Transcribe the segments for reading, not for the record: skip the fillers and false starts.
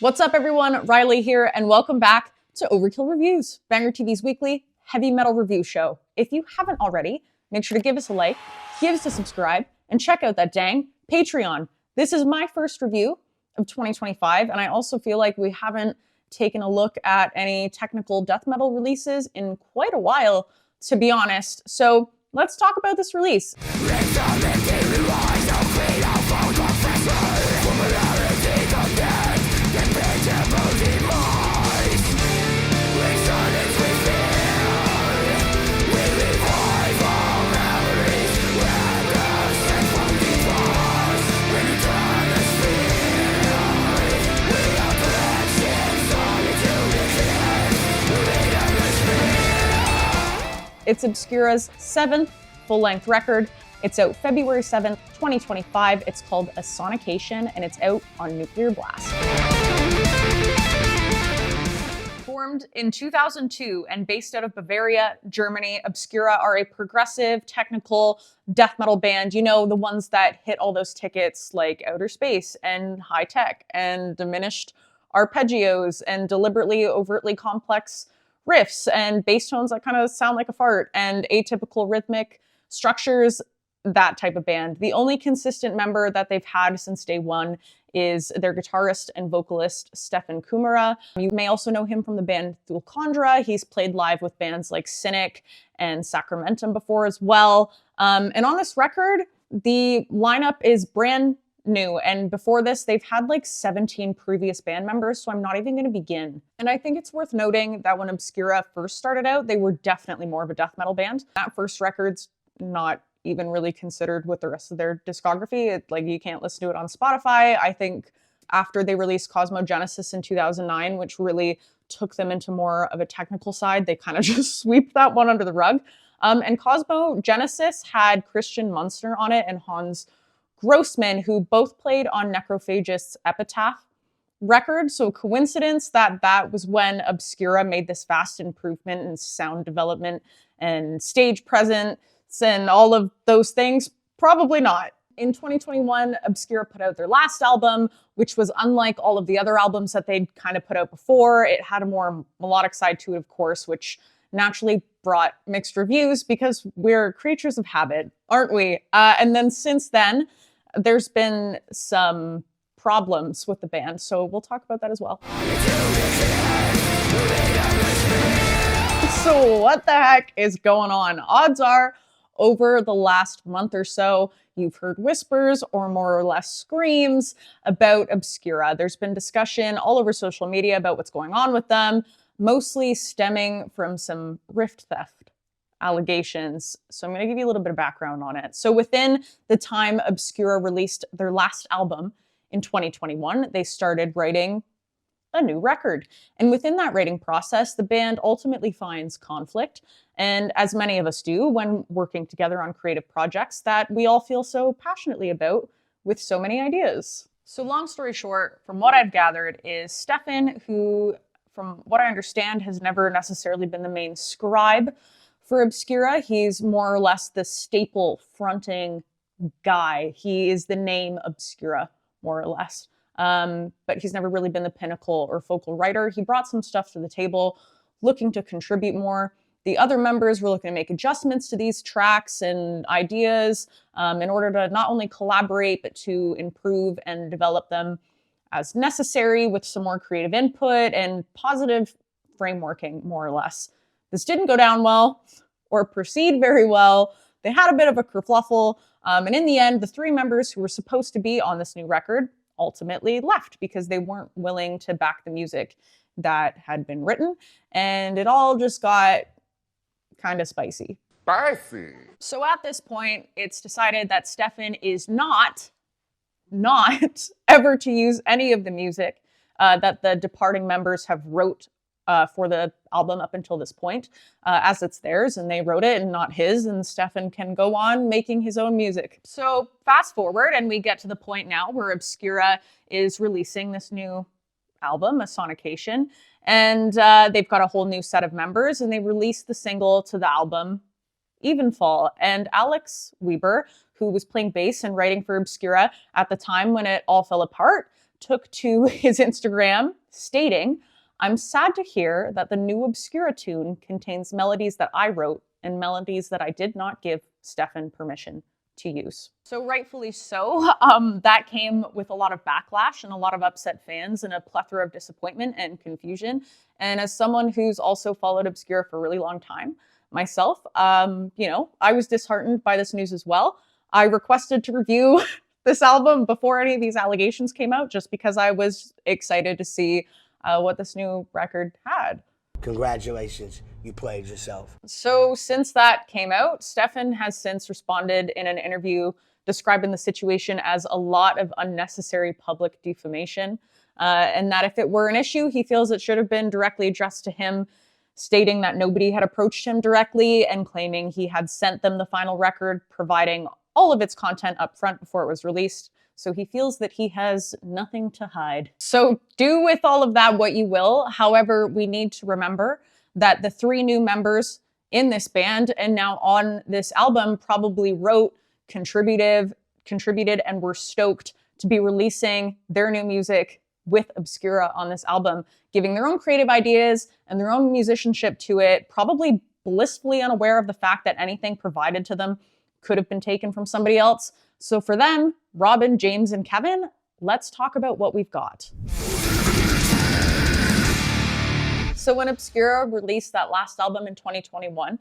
What's up, everyone? Riley here, and welcome back to Overkill Reviews, BangerTV's weekly heavy metal review show. If you haven't already, make sure to give us a like, give us a subscribe, and check out that dang Patreon. This is my first review of 2025, and I also feel like we haven't taken a look at any technical death metal releases in quite a while, to be honest. So let's talk about this release. It's Obscura's 7th full-length record. It's out February 7th, 2025. It's called A Sonication, and it's out on Nuclear Blast. Formed in 2002 and based out of Bavaria, Germany, Obscura are a progressive, technical death metal band. You know, the ones that hit all those tickets like Outer Space and High Tech and diminished arpeggios and deliberately, overtly complex riffs and bass tones that kind of sound like a fart and atypical rhythmic structures, that type of band. The only consistent member that they've had since day one is their guitarist and vocalist, Stefan Kumara. You may also know him from the band Thulkandra. He's played live with bands like Cynic and Sacramentum before as well. And on this record, the lineup is brand new, and before this they've had like 17 previous band members, so I'm not even going to begin. And I think it's worth noting that when Obscura first started out, they were definitely more of a death metal band. That first record's not even really considered with the rest of their discography. Like, you can't listen to it on Spotify. I think after they released Cosmogenesis in 2009, which really took them into more of a technical side, they kind of just sweep that one under the rug. And Cosmogenesis had Christian Munster on it and Hans Grossman, who both played on Necrophagist's Epitaph record. So coincidence that that was when Obscura made this vast improvement in sound development and stage presence and all of those things? Probably not. In 2021, Obscura put out their last album, which was unlike all of the other albums that they'd kind of put out before. It had a more melodic side to it, of course, which naturally brought mixed reviews because we're creatures of habit, aren't we? And then since then, there's been some problems with the band, so we'll talk about that as well. So what the heck is going on? Odds are, over the last month or so, you've heard whispers or more or less screams about Obscura. There's been discussion all over social media about what's going on with them, mostly stemming from some rift theft allegations. So I'm going to give you a little bit of background on it. So within the time Obscura released their last album in 2021, they started writing a new record. And within that writing process, the band ultimately finds conflict. And as many of us do when working together on creative projects that we all feel so passionately about with so many ideas. So long story short, from what I've gathered, is Stefan, who, from what I understand, has never necessarily been the main scribe for Obscura. He's more or less the staple fronting guy. He is the name Obscura, more or less. But he's never really been the pinnacle or focal writer. He brought some stuff to the table, looking to contribute more. The other members were looking to make adjustments to these tracks and ideas in order to not only collaborate, but to improve and develop them as necessary with some more creative input and positive frameworking, more or less. This didn't go down well or proceed very well. They had a bit of a kerfluffle. And in the end, the three members who were supposed to be on this new record ultimately left because they weren't willing to back the music that had been written. And it all just got kind of spicy. So at this point, it's decided that Stefan is not ever to use any of the music that the departing members have wrote for the album up until this point, as it's theirs and they wrote it and not his, and Stefan can go on making his own music. So fast forward and we get to the point now where Obscura is releasing this new album, A Sonication, and they've got a whole new set of members, and they released the single to the album, Evenfall. And Alex Weber, who was playing bass and writing for Obscura at the time when it all fell apart, took to his Instagram stating, "I'm sad to hear that the new Obscura tune contains melodies that I wrote and melodies that I did not give Stefan permission to use." So rightfully so, that came with a lot of backlash and a lot of upset fans and a plethora of disappointment and confusion. And as someone who's also followed Obscura for a really long time myself, you know, I was disheartened by this news as well. I requested to review this album before any of these allegations came out, just because I was excited to see what this new record had. Congratulations, you played yourself. So since that came out, Stefan has since responded in an interview describing the situation as a lot of unnecessary public defamation, and that if it were an issue, he feels it should have been directly addressed to him, stating that nobody had approached him directly and claiming he had sent them the final record, providing all of its content up front before it was released. So he feels that he has nothing to hide. So do with all of that what you will. However, we need to remember that the 3 new members in this band and now on this album probably wrote, contributed, and were stoked to be releasing their new music with Obscura on this album, giving their own creative ideas and their own musicianship to it, probably blissfully unaware of the fact that anything provided to them could have been taken from somebody else. So for them, Robin, James, and Kevin, let's talk about what we've got. So when Obscura released that last album in 2021,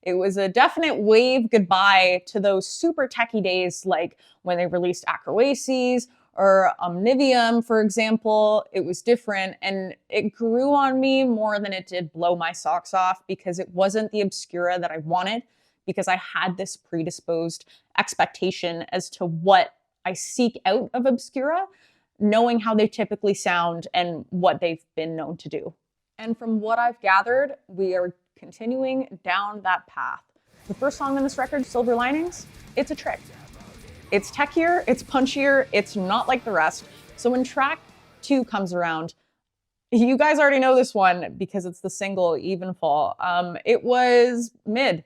it was a definite wave goodbye to those super techie days, like when they released Acroaces or Omnivium, for example. It was different, and it grew on me more than it did blow my socks off, because it wasn't the Obscura that I wanted, because I had this predisposed expectation as to what I seek out of Obscura, knowing how they typically sound and what they've been known to do. And from what I've gathered, we are continuing down that path. The first song on this record, Silver Linings, it's a trick. It's techier, it's punchier, it's not like the rest. So when track 2 comes around, you guys already know this one because it's the single, Even Fall. It was mid.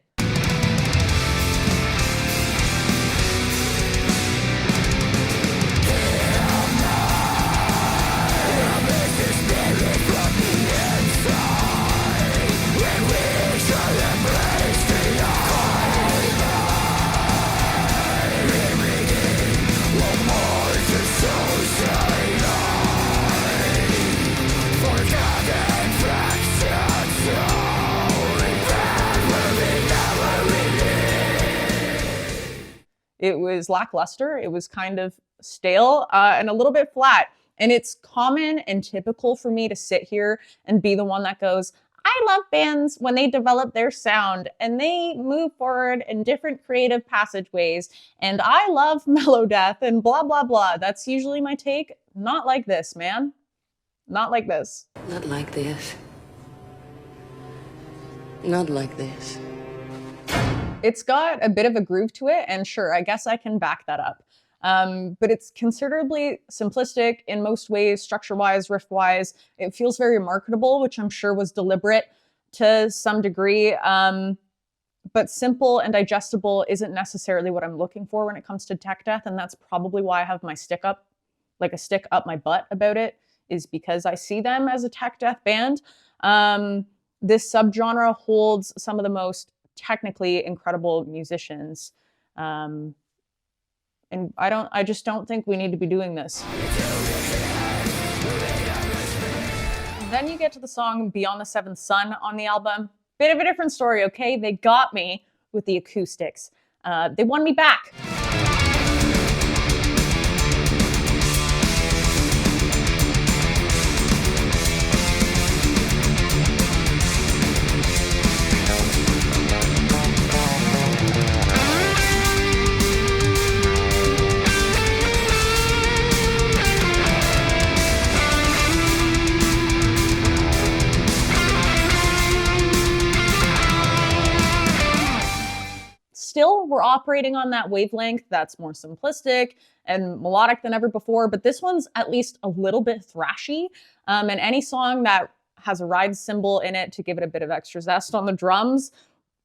It was lackluster, it was kind of stale, and a little bit flat. And it's common and typical for me to sit here and be the one that goes, I love bands when they develop their sound and they move forward in different creative passageways, and I love melodeath and blah, blah, blah. That's usually my take. Not like this, man. Not like this. Not like this. Not like this. It's got a bit of a groove to it, and sure, I guess I can back that up. But it's considerably simplistic in most ways, structure-wise, riff-wise. It feels very marketable, which I'm sure was deliberate to some degree. But simple and digestible isn't necessarily what I'm looking for when it comes to tech death, and that's probably why I have my stick up my butt about it, is because I see them as a tech death band. This subgenre holds some of the most technically incredible musicians. And I just don't think we need to be doing this. Then you get to the song Beyond the Seventh Sun on the album. Bit of a different story, okay? They got me with the acoustics. They won me back. Still, we're operating on that wavelength that's more simplistic and melodic than ever before, but this one's at least a little bit thrashy. And any song that has a ride cymbal in it to give it a bit of extra zest on the drums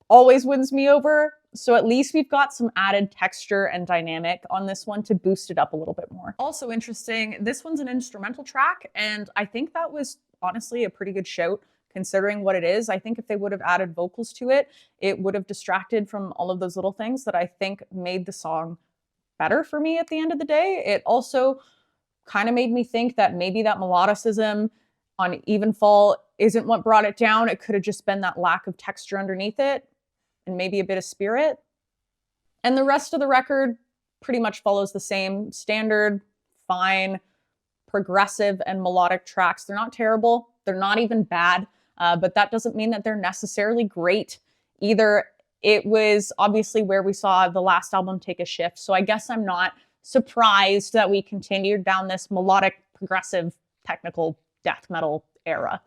always wins me over. So at least we've got some added texture and dynamic on this one to boost it up a little bit more. Also interesting, this one's an instrumental track, and I think that was honestly a pretty good shout considering what it is. I think if they would have added vocals to it, it would have distracted from all of those little things that I think made the song better for me at the end of the day. It also kind of made me think that maybe that melodicism on Even Fall isn't what brought it down. It could have just been that lack of texture underneath it and maybe a bit of spirit. And the rest of the record pretty much follows the same standard, fine, progressive and melodic tracks. They're not terrible. They're not even bad, but that doesn't mean that they're necessarily great either. It was obviously where we saw the last album take a shift. So I guess I'm not surprised that we continued down this melodic, progressive, technical death metal era.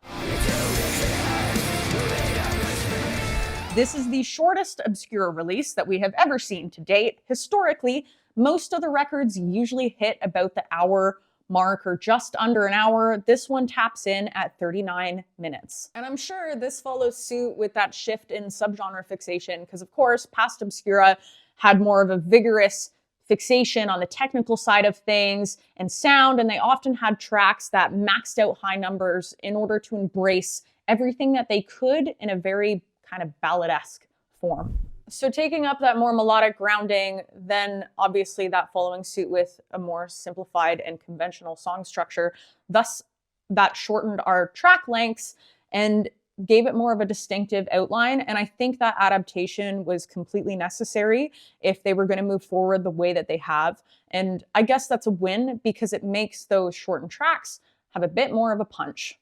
This is the shortest Obscura release that we have ever seen to date. Historically, most of the records usually hit about the hour mark or just under an hour. This one taps in at 39 minutes. And I'm sure this follows suit with that shift in subgenre fixation, because of course, past Obscura had more of a vigorous fixation on the technical side of things and sound, and they often had tracks that maxed out high numbers in order to embrace everything that they could in a very kind of balladesque form. So taking up that more melodic grounding, then obviously that following suit with a more simplified and conventional song structure, thus that shortened our track lengths and gave it more of a distinctive outline. And I think that adaptation was completely necessary if they were going to move forward the way that they have. And I guess that's a win because it makes those shortened tracks have a bit more of a punch.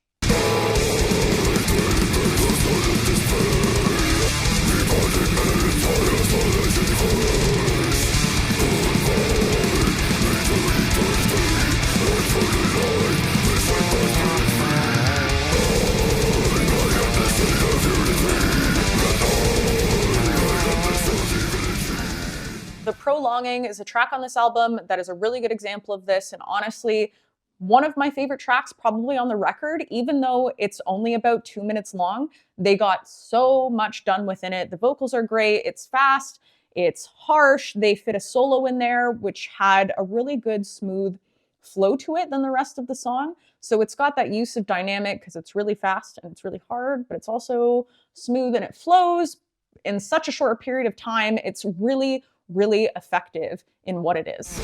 The Prolonging is a track on this album that is a really good example of this, and honestly, one of my favorite tracks probably on the record. Even though it's only about 2 minutes long, they got so much done within it. The vocals are great, it's fast, it's harsh, they fit a solo in there, which had a really good smooth flow to it than the rest of the song. So it's got that use of dynamic because it's really fast and it's really hard, but it's also smooth and it flows in such a short period of time. It's really, really effective in what it is.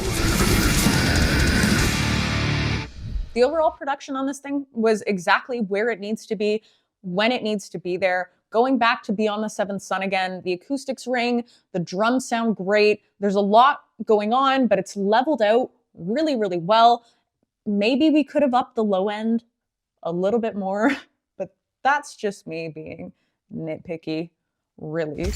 The overall production on this thing was exactly where it needs to be, when it needs to be there. Going back to Beyond the Seventh Sun again, the acoustics ring, the drums sound great. There's a lot going on, but it's leveled out really, really well. Maybe we could have upped the low end a little bit more, but that's just me being nitpicky, really.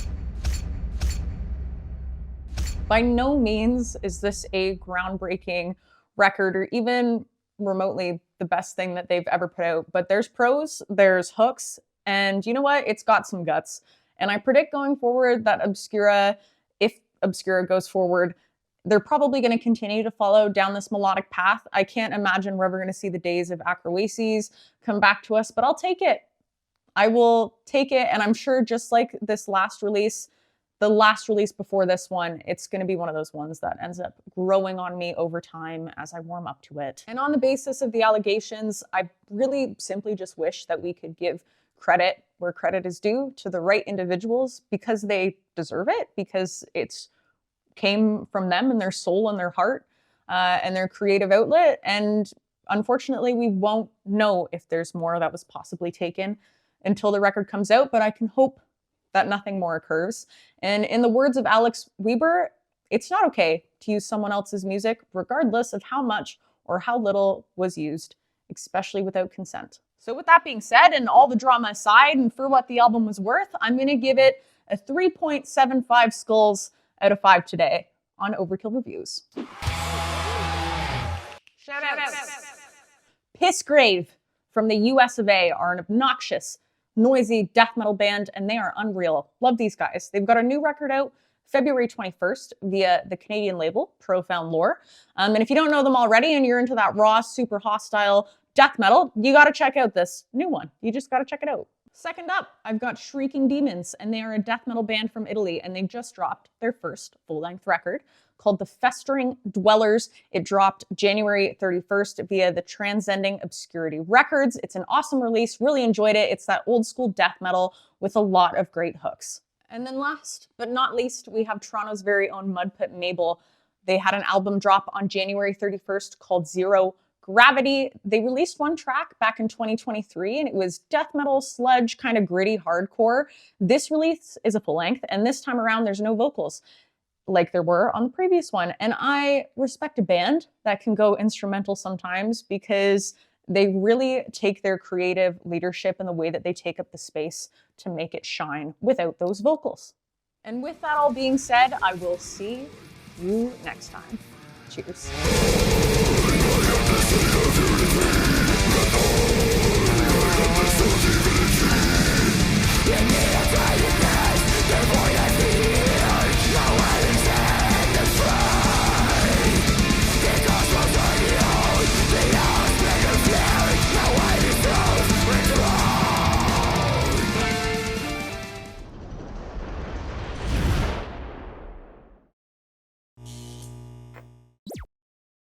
By no means is this a groundbreaking record or even remotely the best thing that they've ever put out, but there's pros, there's hooks, and you know what? It's got some guts. And I predict going forward that Obscura, if Obscura goes forward, they're probably going to continue to follow down this melodic path. I can't imagine we're ever going to see the days of Acroaces come back to us, but I'll take it. I will take it, and I'm sure just like this last release, the last release before this one, it's going to be one of those ones that ends up growing on me over time as I warm up to it. And on the basis of the allegations, I really simply just wish that we could give credit where credit is due to the right individuals because they deserve it, because it's came from them and their soul and their heart and their creative outlet. And unfortunately, we won't know if there's more that was possibly taken until the record comes out, but I can hope that nothing more occurs. And in the words of Alex Weber, it's not okay to use someone else's music, regardless of how much or how little was used, especially without consent. So with that being said, and all the drama aside, and for what the album was worth, I'm going to give it a 3.75 skulls out of 5 today on Overkill Reviews. Shout out. Pissgrave from the US of A are an obnoxious, noisy death metal band, and they are unreal. Love these guys. They've got a new record out February 21st via the Canadian label Profound Lore. And if you don't know them already and you're into that raw, super hostile death metal, you got to check out this new one. You just got to check it out. Second up, I've got Shrieking Demons, and they are a death metal band from Italy, and they just dropped their first full-length record called The Festering Dwellers. It dropped January 31st via the Transcending Obscurity Records. It's an awesome release, really enjoyed it. It's that old school death metal with a lot of great hooks. And then last but not least, we have Toronto's very own Mudpit Mabel. They had an album drop on January 31st called Zero Gravity. They released one track back in 2023, and it was death metal, sludge, kind of gritty hardcore. This release is a full length, and this time around there's no vocals like there were on the previous one. And I respect a band that can go instrumental sometimes because they really take their creative leadership and the way that they take up the space to make it shine without those vocals. And with that all being said, I will see you next time. Cheers. You need a